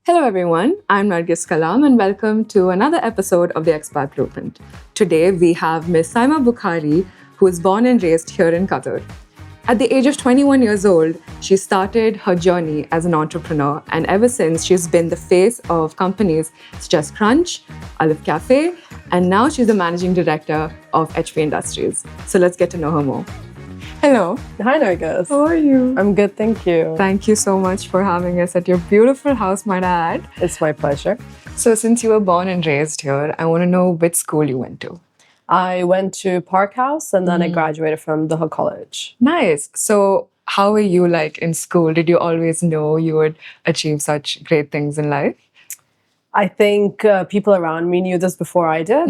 Hello everyone, I'm Nargis Kalam and welcome to another episode of the Expat Blueprint. Today we have Ms. Saima Bukhari, who was born and raised here in Qatar. At the age of 21 years old, she started her journey as an entrepreneur, and ever since she's been the face of companies such as Crunch, Alf Cafe, and now she's the managing director of HP Industries. So let's get to know her more. Hello. Hi, Nargis. How are you? I'm good, thank you. Thank you so much for having us at your beautiful house, might I add. It's my pleasure. So since you were born and raised here, I want to know which school you went to. I went to Park House and then I graduated from the Hook College. Nice. So how were you like in school? Did you always know you would achieve such great things in life? I think people around me knew this before I did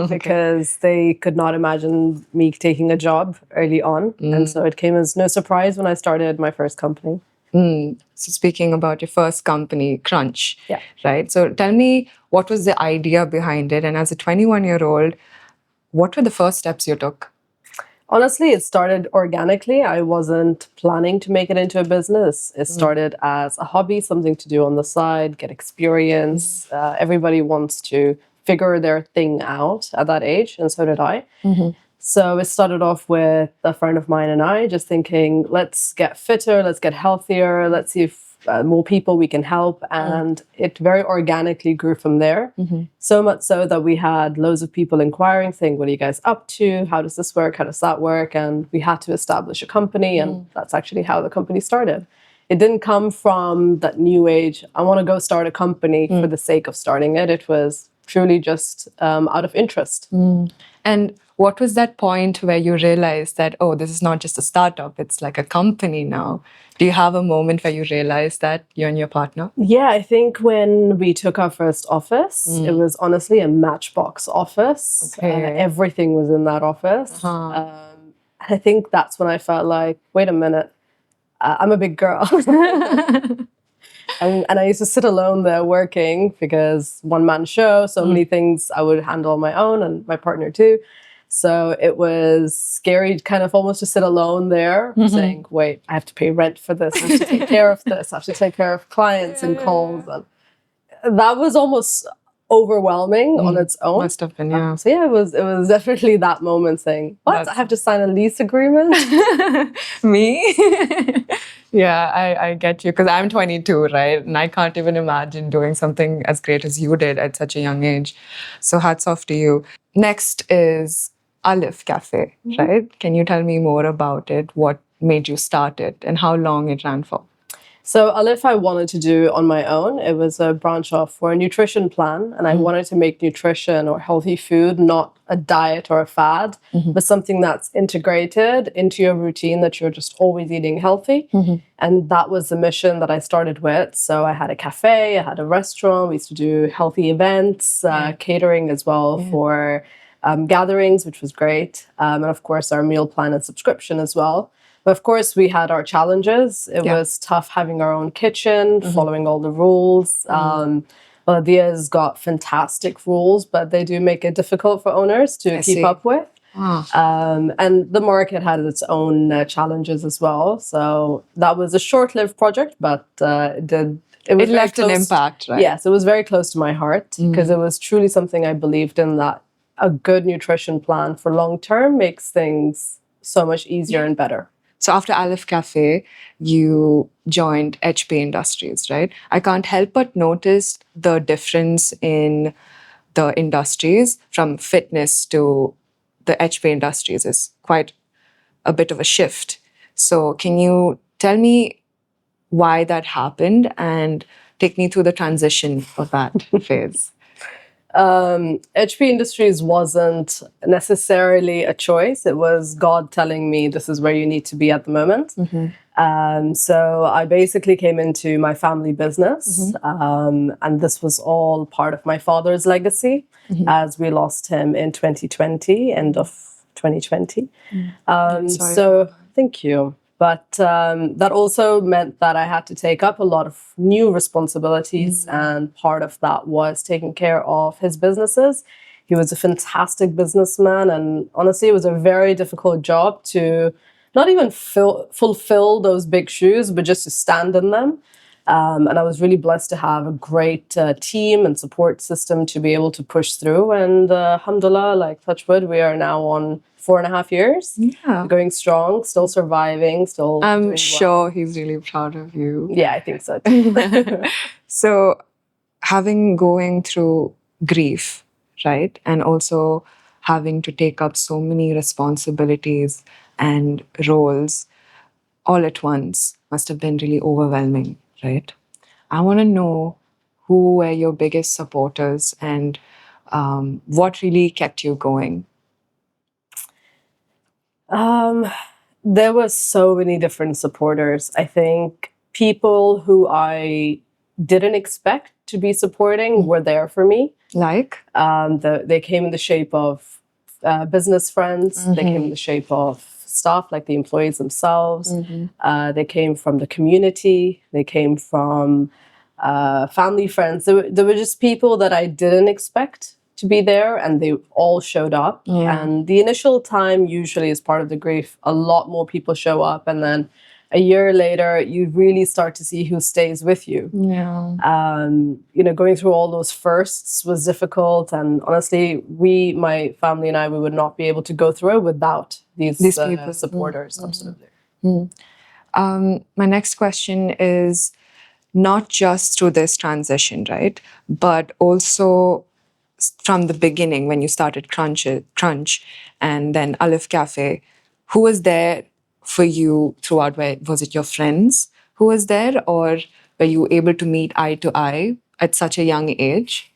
because they could not imagine me taking a job early on. And so it came as no surprise when I started my first company. So speaking about your first company, Crunch, right? So tell me, what was the idea behind it? And as a 21-year-old, what were the first steps you took? Honestly, it started organically. I wasn't planning to make it into a business. It started as a hobby, something to do on the side, get experience. Everybody wants to figure their thing out at that age, and so did I. So it started off with a friend of mine and I just thinking, let's get fitter, let's get healthier, let's see if more people we can help. And it very organically grew from there. So much so that we had loads of people inquiring, saying, what are you guys up to? How does this work? How does that work? And we had to establish a company. And that's actually how the company started. It didn't come from that new age, I want to go start a company for the sake of starting it. It was truly just out of interest. And what was that point where you realized that, oh, this is not just a startup, it's like a company now? Do you have a moment where you realized that, you and your partner? Yeah, I think when we took our first office, it was honestly a matchbox office. Everything was in that office. I think that's when I felt like, wait a minute, I'm a big girl. And I used to sit alone there working because one-man show, so many things I would handle on my own and my partner too. So it was scary kind of almost to sit alone there saying, wait, I have to pay rent for this, I have to take care of this, I have to take care of clients and calls. And that was almost overwhelming on its own. Must have been, yeah. So yeah, it was definitely that moment saying, what, I have to sign a lease agreement? Me? Yeah, I get you, because I'm 22, right? And I can't even imagine doing something as great as you did at such a young age. So hats off to you. Next is Alf Cafe, right? Can you tell me more about it? What made you start it and how long it ran for? So Alf I wanted to do on my own. It was a branch off for a nutrition plan, and I wanted to make nutrition or healthy food not a diet or a fad, but something that's integrated into your routine, that you're just always eating healthy. And that was the mission that I started with. So I had a cafe, I had a restaurant, we used to do healthy events, catering as well for gatherings, which was great. And of course, our meal plan and subscription as well. But of course, we had our challenges. It was tough having our own kitchen, following all the rules. Baladia's got fantastic rules, but they do make it difficult for owners to keep up with. And the market had its own challenges as well. So that was a short-lived project, but it left an impact, right? Yes, it was very close to my heart because it was truly something I believed in, that a good nutrition plan for long-term makes things so much easier and better. So after Alf Cafe, you joined HP Industries, right? I can't help but notice the difference in the industries from fitness to the HP Industries is quite a bit of a shift. So can you tell me why that happened and take me through the transition of that phase? HP Industries wasn't necessarily a choice. It was God telling me this is where you need to be at the moment. So I basically came into my family business, and this was all part of my father's legacy, as we lost him in 2020, end of 2020. So thank you. But that also meant that I had to take up a lot of new responsibilities, and part of that was taking care of his businesses. He was a fantastic businessman, and honestly, it was a very difficult job to not even fulfill those big shoes, but just to stand in them. And I was really blessed to have a great team and support system to be able to push through. And alhamdulillah, like touch wood, we are now on 4.5 years, going strong, still surviving, still I'm doing sure well. he's really proud of you. Yeah, I think so too. So going through grief, right? And also having to take up so many responsibilities and roles all at once must have been really overwhelming, right? I want to know who were your biggest supporters and what really kept you going. There were so many different supporters. I think people who I didn't expect to be supporting were there for me. Like? They came in the shape of business friends. They came in the shape of staff, like the employees themselves. They came from the community. They came from family friends. There were just people that I didn't expect to be there, and they all showed up. And the initial time usually is part of the grief. A lot more people show up, and then a year later, you really start to see who stays with you. Going through all those firsts was difficult, and honestly, my family and I, we would not be able to go through it without these people, supporters. Absolutely. My next question is not just through this transition, right? But also from the beginning when you started Crunch and then Alf Cafe, who was there for you throughout? Was it your friends who was there, or were you able to meet eye to eye at such a young age?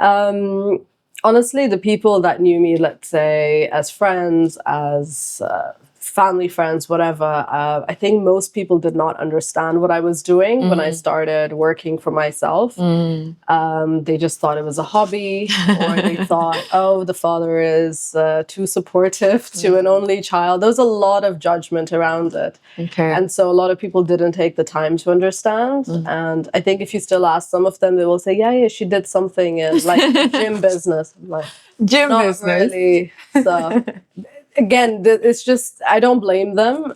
Honestly, the people that knew me, let's say, as friends, as family friends, whatever, I think most people did not understand what I was doing when I started working for myself. They just thought it was a hobby, or they thought, oh, the father is too supportive to an only child. There was a lot of judgment around it. And so a lot of people didn't take the time to understand. And I think if you still ask some of them, they will say, yeah, she did something in like gym business. I'm like, Gym not business. Really. So again, it's just, I don't blame them.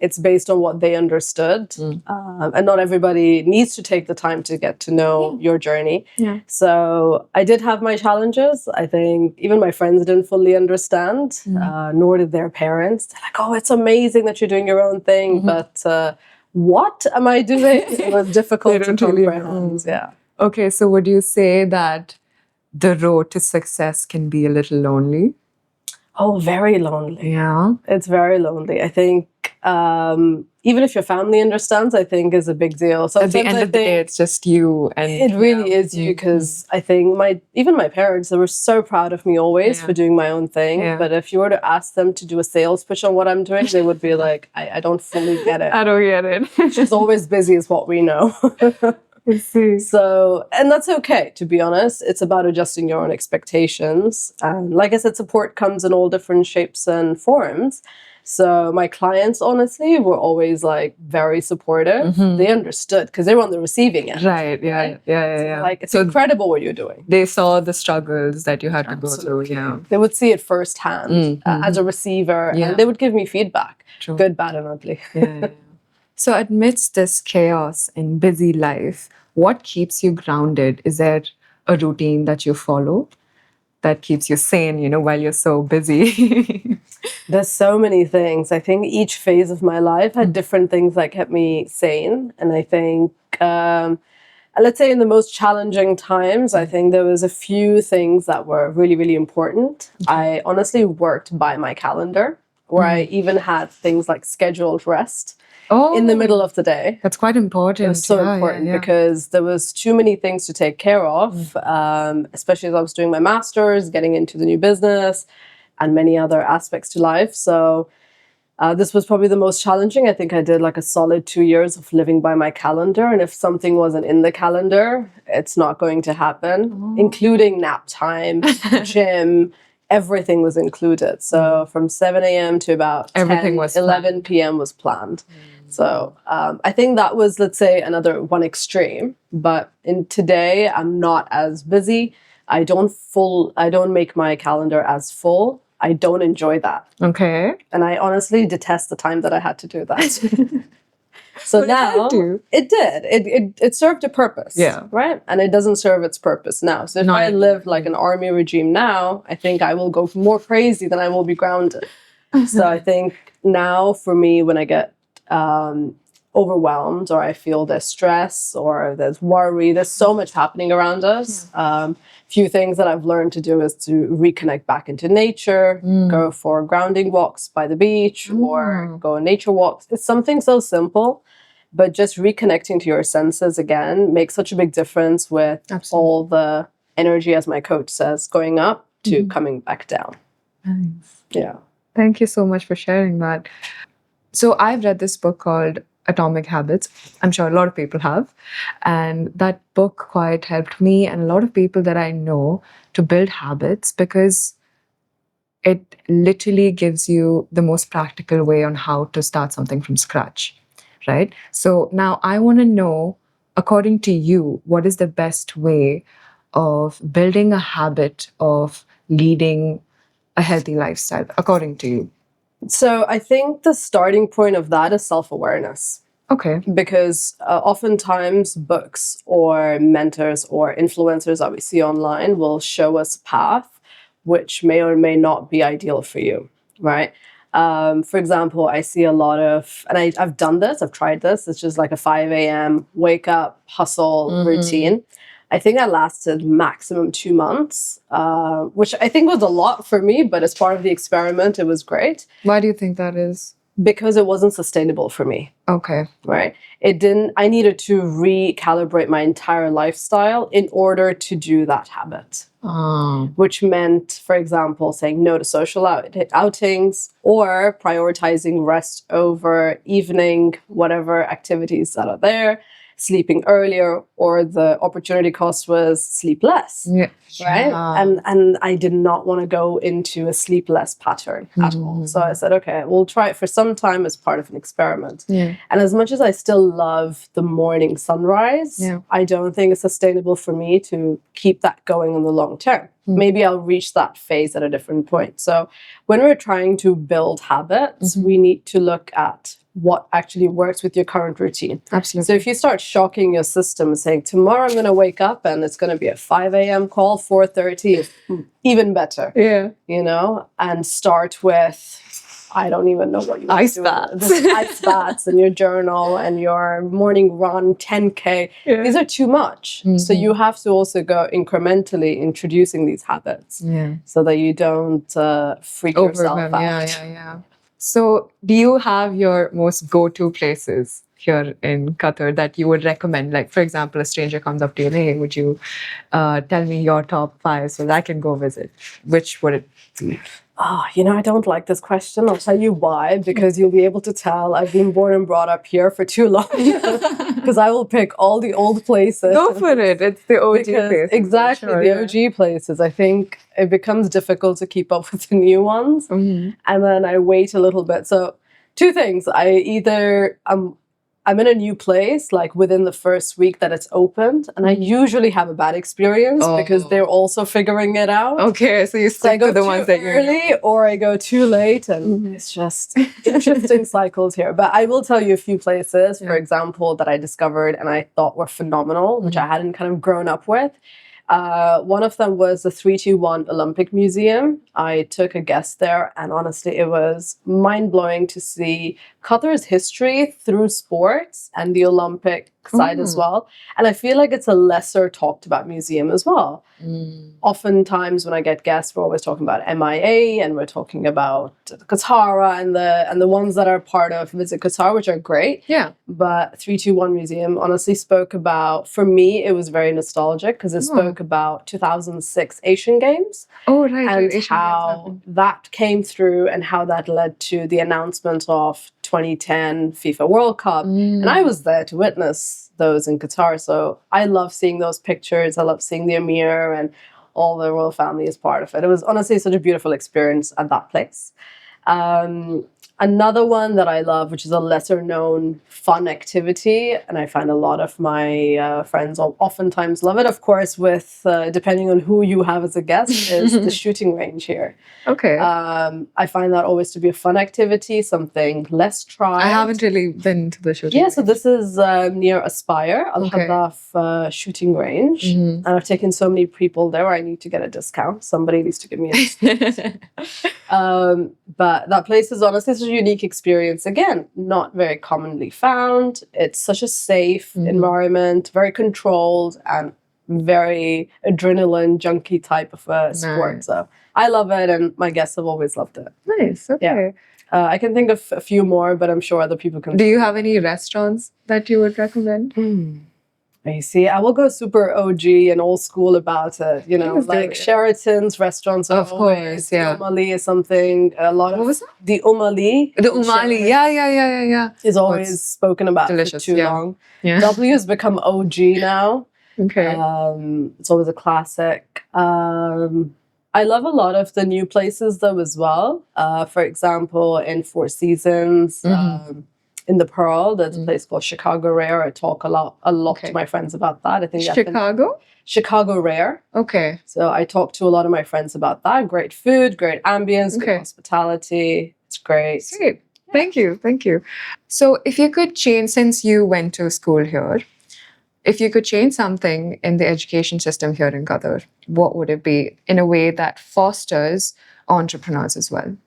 It's based on what they understood. And not everybody needs to take the time to get to know your journey. So I did have my challenges. I think even my friends didn't fully understand, nor did their parents. They're like, oh, it's amazing that you're doing your own thing. But what am I doing? It was difficult to comprehend. Yeah. Okay, so would you say that the road to success can be a little lonely? Oh, very lonely. Yeah. It's very lonely. I think even if your family understands, I think is a big deal. At the end of the day, it's just you. And it really is you, because I think even my parents, they were so proud of me always for doing my own thing. But if you were to ask them to do a sales pitch on what I'm doing, they would be like, I don't fully get it. I don't get it. She's always busy is what we know. I see. So, and that's okay, to be honest. It's about adjusting your own expectations. And like I said, support comes in all different shapes and forms. So my clients, honestly, were always like very supportive. They understood because they were on the receiving end. Right. Yeah. So like, it's incredible what you're doing. They saw the struggles that you had to go through. Yeah. They would see it firsthand as a receiver, and they would give me feedback, good, bad, and ugly. So amidst this chaos and busy life, what keeps you grounded? Is there a routine that you follow that keeps you sane, while you're so busy? There's so many things. I think each phase of my life had different things that kept me sane. And I think, let's say in the most challenging times, I think there was a few things that were really, really important. I honestly worked by my calendar, where I even had things like scheduled rest. In the middle of the day. That's quite important. It was so important because there was too many things to take care of, especially as I was doing my master's, getting into the new business, and many other aspects to life. So this was probably the most challenging. I think I did like a solid 2 years of living by my calendar. And if something wasn't in the calendar, it's not going to happen, including nap time, gym. Everything was included. So from 7 a.m. to about 11 p.m. was planned. So I think that was, let's say, another one extreme. But today, I'm not as busy. I don't make my calendar as full. I don't enjoy that. Okay. And I honestly detest the time that I had to do that. So But it now helped you. it did. It served a purpose. Yeah. Right. And it doesn't serve its purpose now. So if Not I anymore. live like an army regime now, I think I will go more crazy than I will be grounded. So I think now for me, when I get overwhelmed or I feel there's stress or there's worry, there's so much happening around us. Few things that I've learned to do is to reconnect back into nature, go for grounding walks by the beach or go on nature walks. It's something so simple, but just reconnecting to your senses again makes such a big difference with all the energy, as my coach says, going up to coming back down. Nice. Yeah. Thank you so much for sharing that. So I've read this book called Atomic Habits. I'm sure a lot of people have. And that book quite helped me and a lot of people that I know to build habits, because it literally gives you the most practical way on how to start something from scratch, right? So now I want to know, according to you, what is the best way of building a habit of leading a healthy lifestyle, according to you? So I think the starting point of that is self-awareness. Okay. Because oftentimes books or mentors or influencers that we see online will show us a path which may or may not be ideal for you, right? For example, I see a lot of, and I've done this, I've tried this, it's just like a 5 a.m. wake up, hustle routine. I think I lasted maximum 2 months, which I think was a lot for me, but as part of the experiment, it was great. Why do you think that is? Because it wasn't sustainable for me. Okay. Right. I needed to recalibrate my entire lifestyle in order to do that habit. Which meant, for example, saying no to social outings or prioritizing rest over evening, whatever activities that are there, sleeping earlier, or the opportunity cost was sleep less. Yeah. Right. And I did not want to go into a sleepless pattern at all. So I said, okay, we'll try it for some time as part of an experiment. Yeah. And as much as I still love the morning sunrise, I don't think it's sustainable for me to keep that going in the long term. Maybe I'll reach that phase at a different point. So when we're trying to build habits, we need to look at what actually works with your current routine. Absolutely. So if you start shocking your system saying, tomorrow I'm going to wake up and it's going to be a 5 a.m. call, 4:30, even better. Yeah. You know, and start with, I don't even know what you Ice baths. Ice baths and your journal and your morning run, 10K. Yeah. These are too much. So you have to also go incrementally introducing these habits so that you don't freak yourself out. Yeah. So do you have your most go-to places here in Qatar that you would recommend? Like, for example, a stranger comes up to you, hey, would you tell me your top 5 so that I can go visit? Which would it be? Oh, you know, I don't like this question. I'll tell you why, because you'll be able to tell I've been born and brought up here for too long. Because I will pick all the old places. Go for it. It's the OG places. Exactly, the OG places. I think it becomes difficult to keep up with the new ones. And then I wait a little bit. So 2 things. I'm in a new place, like within the first week that it's opened, and I usually have a bad experience because they're also figuring it out. Okay, so you stick to the ones that you're early or I go too late, and it's just shifting cycles here. But I will tell you a few places, for example, that I discovered and I thought were phenomenal, which I hadn't kind of grown up with. One of them was the 321 Olympic Museum. I took a guest there, and honestly, it was mind-blowing to see Qatar's history through sports and the Olympic side as well. And I feel like it's a lesser talked about museum as well. Oftentimes when I get guests, we're always talking about MIA and we're talking about Qatar and the ones that are part of Visit Qatar, which are great. Yeah. But 321 Museum honestly spoke about, for me, it was very nostalgic because it spoke about 2006 Asian Games. Oh, right. And how that came through and how that led to the announcement of 2010 FIFA World Cup. And I was there to witness those in Qatar. So I love seeing those pictures. I love seeing the Emir and all the royal family as part of it. It was honestly such a beautiful experience at that place. Another one that I love, which is a lesser known fun activity, and I find a lot of my friends oftentimes love it, of course, with depending on who you have as a guest, is the shooting range here. Okay. I find that always to be a fun activity, something less tried. I haven't really been to the shooting range. So this is near Aspire, Al-Hadaf shooting range. And I've taken so many people there where I need to get a discount. Somebody needs to give me a discount. But that place is honestly such a unique experience. Again, not very commonly found. It's such a safe environment, very controlled, and very adrenaline junkie type of a sport. Nice. So I love it, and my guests have always loved it. Nice. Okay. I can think of a few more, but I'm sure other people can. Do you have any restaurants that you would recommend? You see, I will go super OG and old school about it. You know, like Sheraton's restaurants. Of course, yeah. The Umali is something. A lot of What was that? The Umali. The Umali. Yeah. Is always spoken about delicious, for too long. Yeah. W has become OG now. Okay. It's always a classic. I love a lot of the new places though as well. For example, in Four Seasons, in the Pearl, there's a place called Chicago Rare. I talk a lot to my friends about that. I think Chicago Rare. Okay. So I talk to a lot of my friends about that. Great food, great ambience, good hospitality. It's great. Sweet. Thank you. So if you could change, since you went to school here, if you could change something in the education system here in Qatar, what would it be in a way that fosters entrepreneurs as well?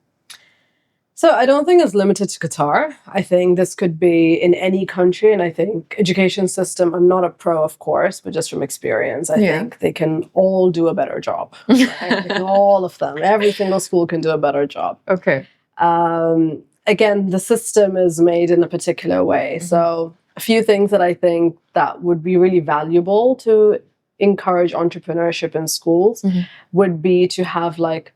So I don't think it's limited to Qatar. I think this could be in any country. And I think education system, I'm not a pro, of course, but just from experience, I think they can all do a better job. Right? All of them. Every single school can do a better job. Okay. Again, the system is made in a particular way. So a few things that I think that would be really valuable to encourage entrepreneurship in schools would be to have like,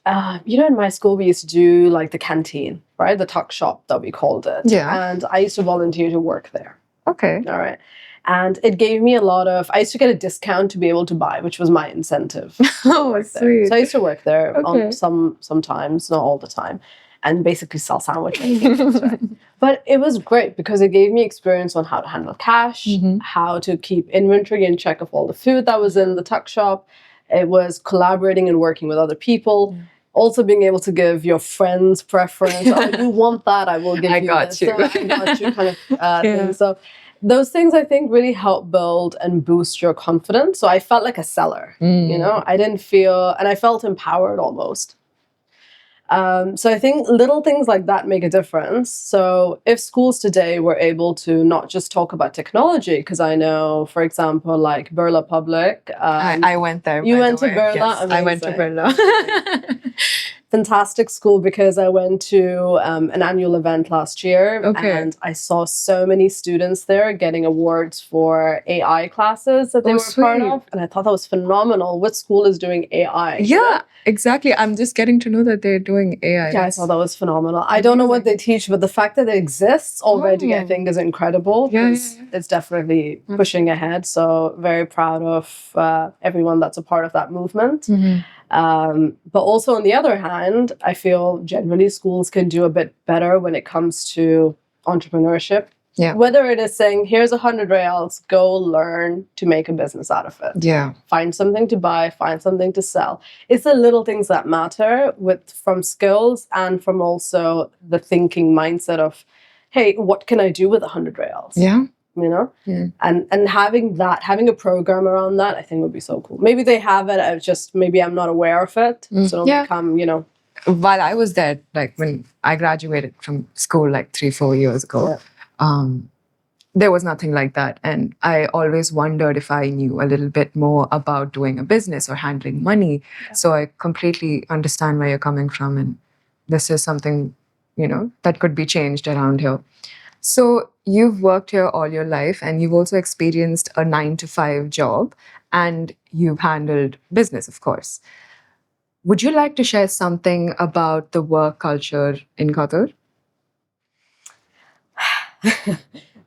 in my school, we used to do like the canteen, right? The tuck shop that we called it. Yeah. And I used to volunteer to work there. Okay. All right. And it gave me a lot of, I used to get a discount to be able to buy, which was my incentive. Oh, sweet. So I used to work there sometimes, not all the time, and basically sell sandwiches. Right? But it was great because it gave me experience on how to handle cash, how to keep inventory in check of all the food that was in the tuck shop. It was collaborating and working with other people. Also being able to give your friends preference. Oh, you want that? I will give you this. You. So I got you kind of thing. So those things I think really help build and boost your confidence. So I felt like a seller, I didn't feel, and I felt empowered almost. So I think little things like that make a difference. So if schools today were able to not just talk about technology, because I know, for example, like Birla Public. I went there. You went to Birla? Yes, I went to Birla. Fantastic school because I went to an annual event last year and I saw so many students there getting awards for AI classes that they were part of. And I thought that was phenomenal. What school is doing AI? Yeah, exactly. I'm just getting to know that they're doing AI. Yeah, I thought that was phenomenal. I don't know what they teach, but the fact that it exists already, I think, is incredible. It's definitely pushing ahead. So very proud of everyone that's a part of that movement. But also on the other hand, I feel generally schools can do a bit better when it comes to entrepreneurship. Yeah. Whether it is saying, here's 100 reals, go learn to make a business out of it. Yeah. Find something to buy, find something to sell. It's the little things that matter from skills and from also the thinking mindset of, hey, what can I do with 100 reals? Yeah. And having a program around that, I think would be so cool. Maybe they have it, maybe I'm not aware of it. So it'll become, While I was there, like when I graduated from school like 3-4 years ago, there was nothing like that. And I always wondered if I knew a little bit more about doing a business or handling money. Yeah. So I completely understand where you're coming from. And this is something, that could be changed around here. So you've worked here all your life and you've also experienced a 9-to-5 job and you've handled business, of course. Would you like to share something about the work culture in Qatar?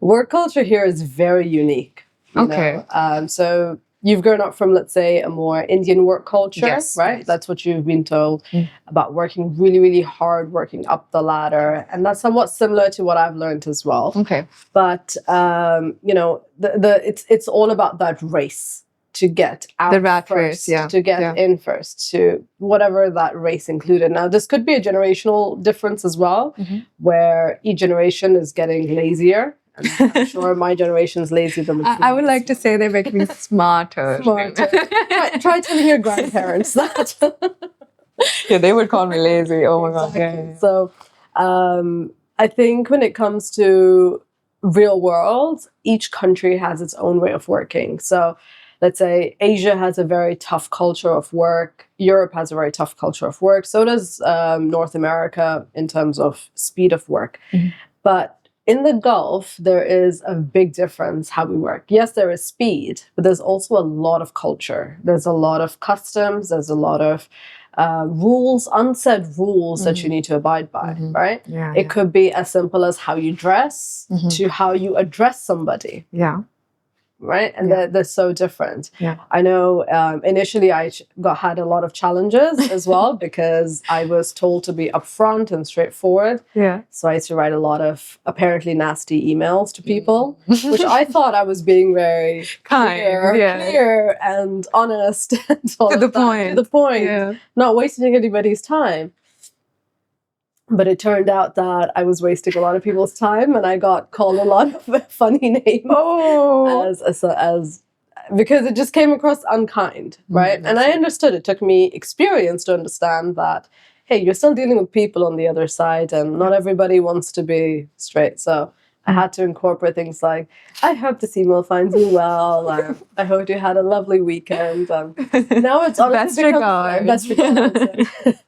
Work culture here is very unique. Okay. So you've grown up from, let's say, a more Indian work culture, Yes, right? yes. That's what you've been told about working really, really hard, working up the ladder. And that's somewhat similar to what I've learned as well. Okay. But, you know, it's all about that race to get out The rat first, race, yeah. to get in first, to whatever that race included. Now, this could be a generational difference as well, where each generation is getting lazier. And I'm sure my generation's lazier than the I would like to say they're making me smarter. Try telling your grandparents that. Yeah, they would call me lazy. Oh my God. Exactly. Yeah. So I think when it comes to real world, each country has its own way of working. So let's say Asia has a very tough culture of work. Europe has a very tough culture of work. So does North America in terms of speed of work. But in the Gulf, there is a big difference how we work. Yes, there is speed, but there's also a lot of culture. There's a lot of customs. There's a lot of rules, unsaid rules that you need to abide by, right? Yeah, it could be as simple as how you dress to how you address somebody. Yeah. Right? And they're so different. Yeah. I know initially I had a lot of challenges as well because I was told to be upfront and straightforward. Yeah. So I used to write a lot of apparently nasty emails to people, which I thought I was being very clear and honest and all To the of that, to the point, not wasting anybody's time. But it turned out that I was wasting a lot of people's time, and I got called a lot of funny names as because it just came across unkind, right? And I understood. It took me experience to understand that, hey, you're still dealing with people on the other side, and not everybody wants to be straight. So I had to incorporate things like, I hope this email finds you well. I hope you had a lovely weekend. Now it's honestly best regards.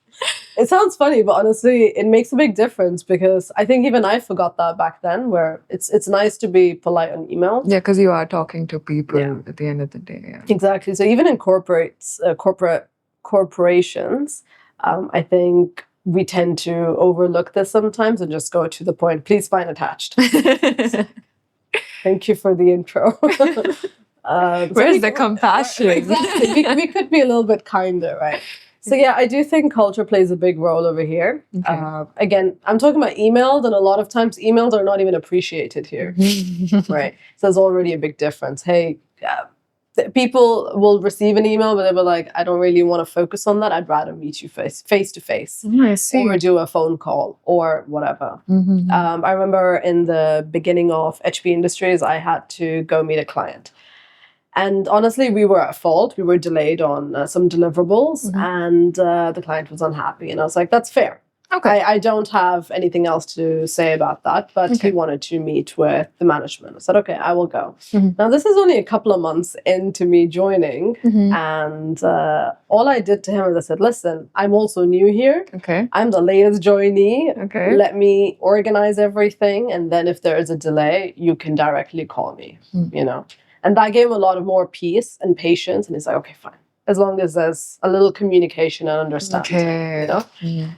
It sounds funny, but honestly, it makes a big difference because I think even I forgot that back then, where it's nice to be polite on email. Yeah, because you are talking to people at the end of the day. Yeah. Exactly. So even in corporations, I think we tend to overlook this sometimes and just go to the point. Please find attached. Thank you for the intro. Where's the compassion? Exactly. We could be a little bit kinder, right? So yeah, I do think culture plays a big role over here. Okay. Again, I'm talking about emails, and a lot of times emails are not even appreciated here, right? So there's already a big difference. Hey, people will receive an email, but they were like, I don't really want to focus on that. I'd rather meet you face to face, I see. or do a phone call or whatever. I remember in the beginning of HP Industries, I had to go meet a client. And honestly, we were at fault. We were delayed on some deliverables, and the client was unhappy. And I was like, that's fair. Okay. I don't have anything else to say about that, but he wanted to meet with the management. I said, okay, I will go. Now, this is only a couple of months into me joining, and all I did to him is I said, listen, I'm also new here. Okay. I'm the latest joinee. Okay. Let me organize everything, and then if there is a delay, you can directly call me, you know. And that gave him a lot of more peace and patience. And he's like, okay, fine. As long as there's a little communication and understanding, you know?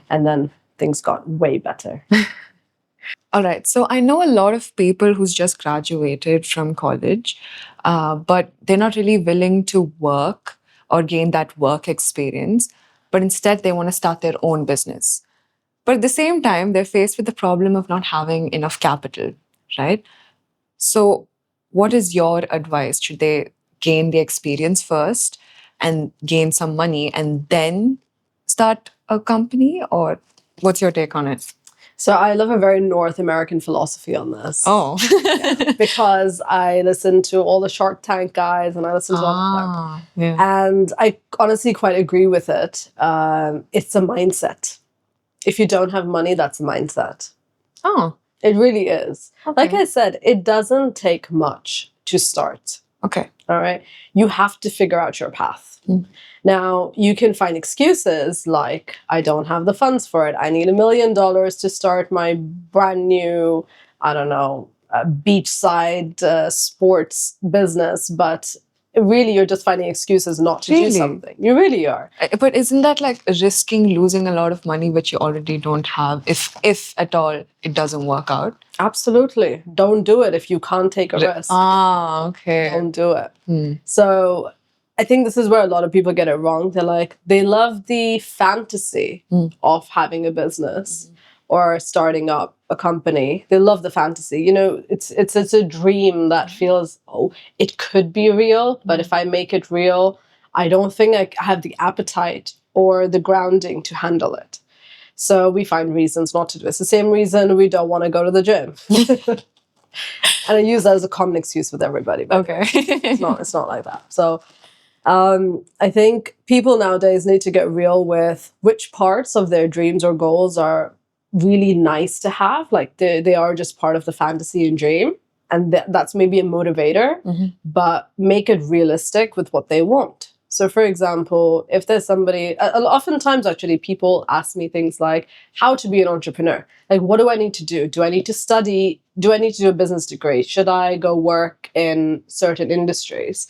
And then things got way better. All right. So I know a lot of people who's just graduated from college, but they're not really willing to work or gain that work experience, but instead they want to start their own business. But at the same time, they're faced with the problem of not having enough capital, right? So what is your advice? Should they gain the experience first and gain some money and then start a company? Or what's your take on it? So I love a very North American philosophy on this. Oh. Because I listen to all the Shark Tank guys and I listen to all of them. Yeah. And I honestly quite agree with it. It's a mindset. If you don't have money, that's a mindset. Oh. It really is. Okay. Like I said, it doesn't take much to start. Okay. All right. You have to figure out your path. Now, you can find excuses like, I don't have the funds for it. I need $1 million to start my brand new, I don't know, beachside sports business. But really, you're just finding excuses not to do something. You really are. But isn't that like risking losing a lot of money which you already don't have if at all it doesn't work out? Absolutely. Don't do it if you can't take a risk. Ah, okay. Don't do it. So I think this is where a lot of people get it wrong. They're like, they love the fantasy of having a business or starting up a company. They love the fantasy. You know, it's a dream that feels, oh, it could be real, but if I make it real, I don't think I have the appetite or the grounding to handle it. So we find reasons not to do it. It's the same reason we don't want to go to the gym. And I use that as a common excuse with everybody. But Okay. it's not like that. So I think people nowadays need to get real with which parts of their dreams or goals are really nice to have. Like they are just part of the fantasy and dream. And that's maybe a motivator, but make it realistic with what they want. So for example, if there's somebody, oftentimes actually people ask me things like how to be an entrepreneur. Like, what do I need to do? Do I need to study? Do I need to do a business degree? Should I go work in certain industries?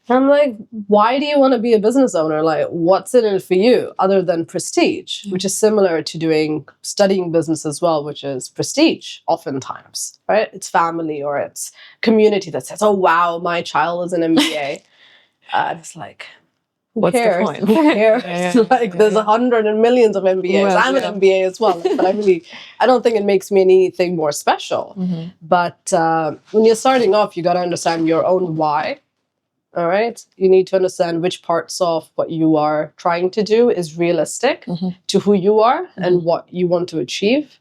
And I'm like, why do you want to be a business owner? Like, what's in it for you other than prestige, which is similar to studying business as well, which is prestige oftentimes, right? It's family or it's community that says, oh, wow, my child is an MBA. It's like, who cares? The point? Who cares? There's 100 and millions of MBAs. Well, I'm an MBA as well, but I don't think it makes me anything more special. But when you're starting off, you got to understand your own why. All right. You need to understand which parts of what you are trying to do is realistic to who you are and what you want to achieve.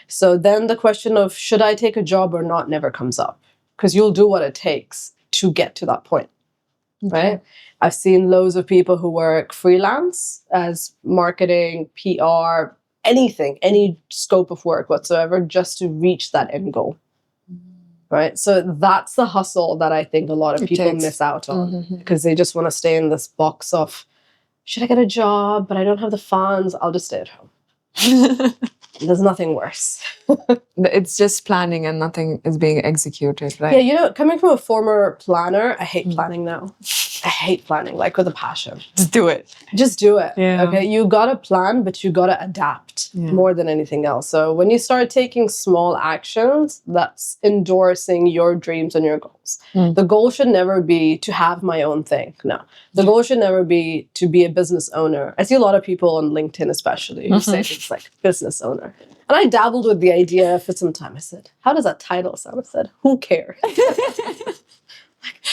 So then the question of should I take a job or not never comes up, because you'll do what it takes to get to that point. Right? I've seen loads of people who work freelance as marketing, PR, anything, any scope of work whatsoever, just to reach that end goal. Right? So that's the hustle that I think a lot of people miss out on, because they just want to stay in this box of, should I get a job, but I don't have the funds, I'll just stay at home. There's nothing worse. It's just planning and nothing is being executed, right? Yeah, you know, coming from a former planner, I hate planning now. I hate planning, like with a passion. Just do it. Just do it. Yeah. Okay, you gotta plan, but you gotta adapt more than anything else. So when you start taking small actions, that's endorsing your dreams and your goals. The goal should never be to have my own thing. No. The goal should never be to be a business owner. I see a lot of people on LinkedIn especially who say things like business owner. And I dabbled with the idea for some time. I said, how does that title sound? I said, who cares?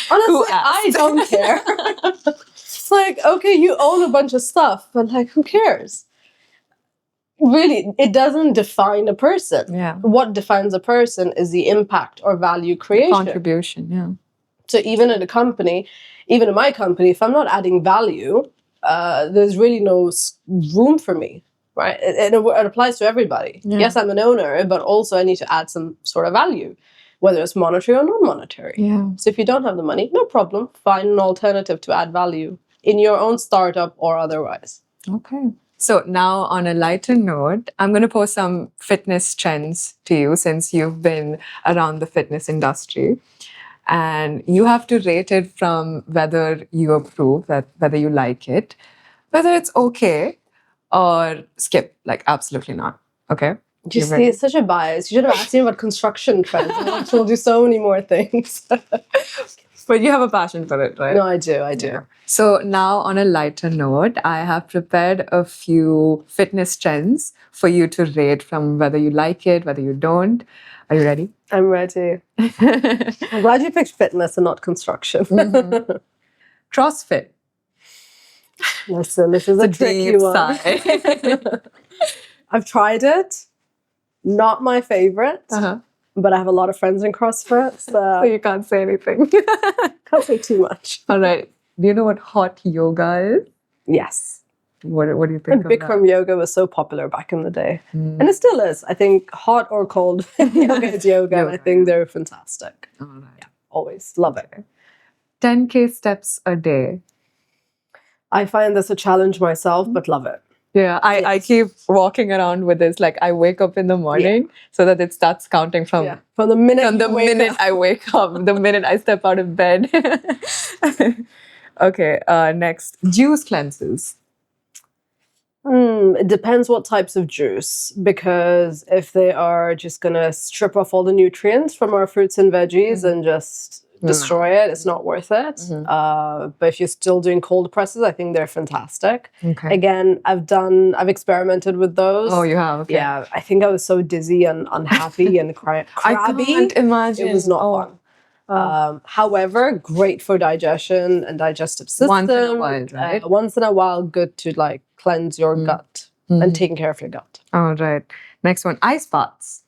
Honestly, I don't care. It's like, okay, you own a bunch of stuff, but like, who cares? Really, it doesn't define a person. Yeah. What defines a person is the impact or value creation. Contribution, yeah. So even in a company, even in my company, if I'm not adding value, there's really no room for me, right? It applies to everybody. Yeah. Yes, I'm an owner, but also I need to add some sort of value, whether it's monetary or non-monetary. Yeah. So if you don't have the money, no problem. Find an alternative to add value in your own startup or otherwise. Okay. So now on a lighter note, I'm going to pose some fitness trends to you since you've been around the fitness industry. And you have to rate it from whether you approve, whether you like it, whether it's okay, or skip, like absolutely not. Okay? You see, it's such a bias. You should have asked me about construction trends. I told you so many more things. But you have a passion for it, right? No, I do. Yeah. So now on a lighter note, I have prepared a few fitness trends for you to rate from whether you like it, whether you don't. Are you ready? I'm ready. I'm glad you picked fitness and not construction. CrossFit. Listen, this is a tricky one. I've tried it. Not my favorite. But I have a lot of friends in CrossFit, so you can't say anything. Can't say too much. All right. Do you know what hot yoga is? Yes. What do you think of Bikram that? yoga was so popular back in the day. And it still is. I think hot or cold yoga is yoga. And I think they're fantastic. All right. Yeah, always. Love it. 10K steps a day. I find this a challenge myself, but love it. Yeah, I keep walking around with this. Like I wake up in the morning so that it starts counting from the minute I wake up, the minute I step out of bed. Okay, next, juice cleanses. It depends what types of juice, because if they are just going to strip off all the nutrients from our fruits and veggies and just destroy it. It's not worth it. But if you're still doing cold presses, I think they're fantastic. Okay. Again, I've experimented with those. Oh, you have? Okay. Yeah, I think I was so dizzy and unhappy and crabby. I can't imagine. It was not fun. However, great for digestion and digestive system. Once in a while, right? Once in a while, good to like cleanse your gut and taking care of your gut. All right. Next one, ice baths.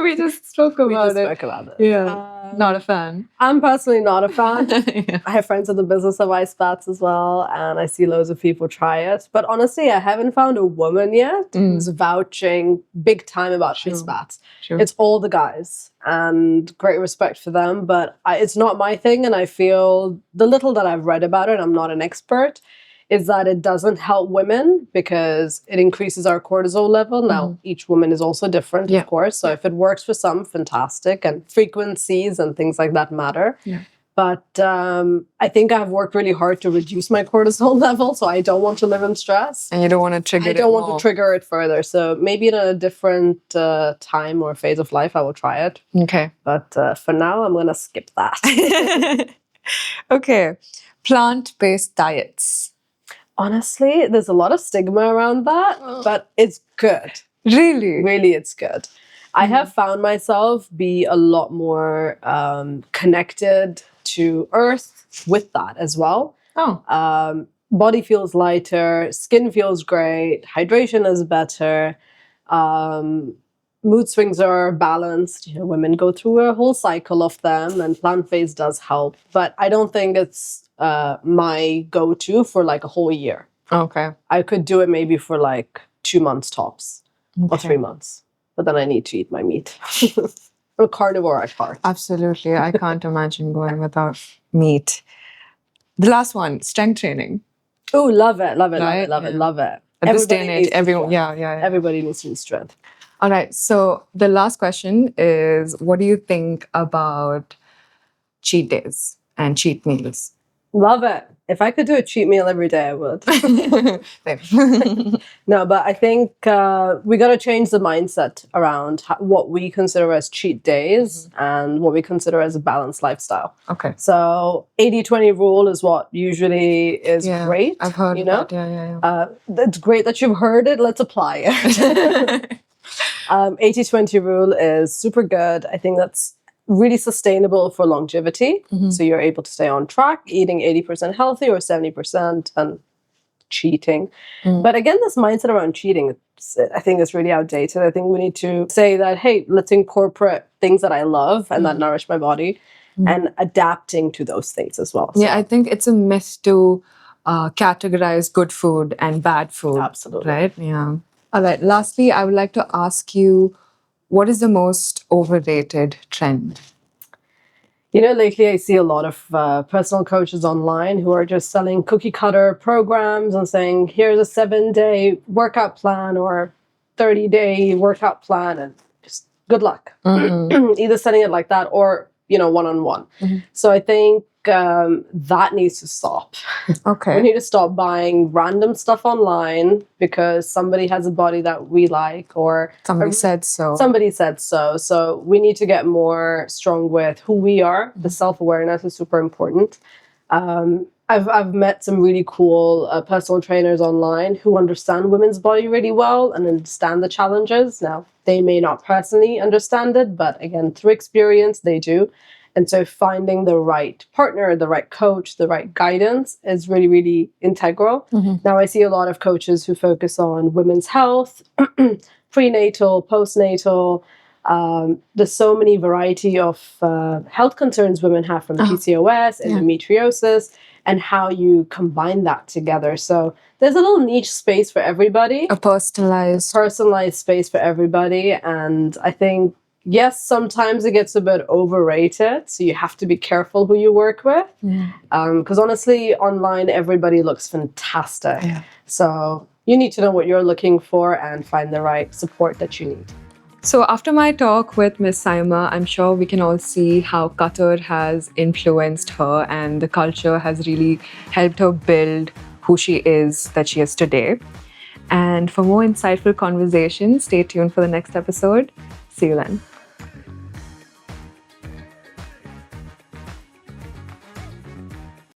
we just spoke about it. Yeah, not a fan. I'm personally not a fan. Yeah. I have friends in the business of ice baths as well, and I see loads of people try it. But honestly, I haven't found a woman yet who's vouching big time about ice baths. Sure. It's all the guys, and great respect for them. But it's not my thing, and I feel the little that I've read about it, I'm not an expert, is that it doesn't help women because it increases our cortisol level. Now, each woman is also different, of course. So if it works for some, fantastic. And frequencies and things like that matter. Yeah. But I think I've worked really hard to reduce my cortisol level. So I don't want to live in stress. And you don't want to trigger it I don't want to trigger it further. So maybe in a different time or phase of life, I will try it. Okay. But for now, I'm going to skip that. Okay. Plant-based diets. Honestly, there's a lot of stigma around that, but it's good. Really? Really, it's good. I have found myself be a lot more connected to earth with that as well. Oh. Body feels lighter, skin feels great, hydration is better, mood swings are balanced. You know, women go through a whole cycle of them, and plant-based does help. But I don't think it's my go-to for like a whole year. Okay. I could do it maybe for like 2 months tops or 3 months. But then I need to eat my meat. I'm a carnivore at heart. Absolutely. I can't imagine going without meat. The last one, strength training. Oh, love it, love it, Right? love it, love it. At this day and age, everyone, yeah. Everybody needs to use strength. All right. So the last question is, what do you think about cheat days and cheat meals? Love it. If I could do a cheat meal every day, I would. No, but I think we got to change the mindset around what we consider as cheat days and what we consider as a balanced lifestyle. Okay. So 80-20 rule is what usually is great. I've heard that. Yeah. It's great that you've heard it. Let's apply it. 80-20 rule is super good. I think that's really sustainable for longevity. So you're able to stay on track, eating 80% healthy or 70% and cheating. But again, this mindset around cheating, I think is really outdated. I think we need to say that, hey, let's incorporate things that I love and that nourish my body and adapting to those things as well. Yeah, I think it's a myth to categorize good food and bad food. Absolutely. Right? Yeah. All right. Lastly, I would like to ask you, what is the most overrated trend? You know, lately I see a lot of personal coaches online who are just selling cookie cutter programs and saying, here's a 7-day workout plan or 30-day workout plan and just good luck. Either selling it like that or, you know, one-on-one. So I think that needs to stop. Okay. We need to stop buying random stuff online because somebody has a body that we like or somebody said so. Somebody said so. So we need to get more strong with who we are. The self-awareness is super important. I've met some really cool personal trainers online who understand women's body really well and understand the challenges. Now, they may not personally understand it, but again, through experience, they do. And so finding the right partner, the right coach, the right guidance is really, really integral. Now, I see a lot of coaches who focus on women's health, prenatal, postnatal. There's so many variety of health concerns women have from PCOS, endometriosis, and how you combine that together. So there's a little niche space for everybody. A personalized space for everybody. And I think, yes, sometimes it gets a bit overrated. So you have to be careful who you work with. Because honestly, online, everybody looks fantastic. So you need to know what you're looking for and find the right support that you need. So after my talk with Ms. Saima, I'm sure we can all see how Qatar has influenced her and the culture has really helped her build who she is, that she is today. And for more insightful conversations, stay tuned for the next episode. See you then.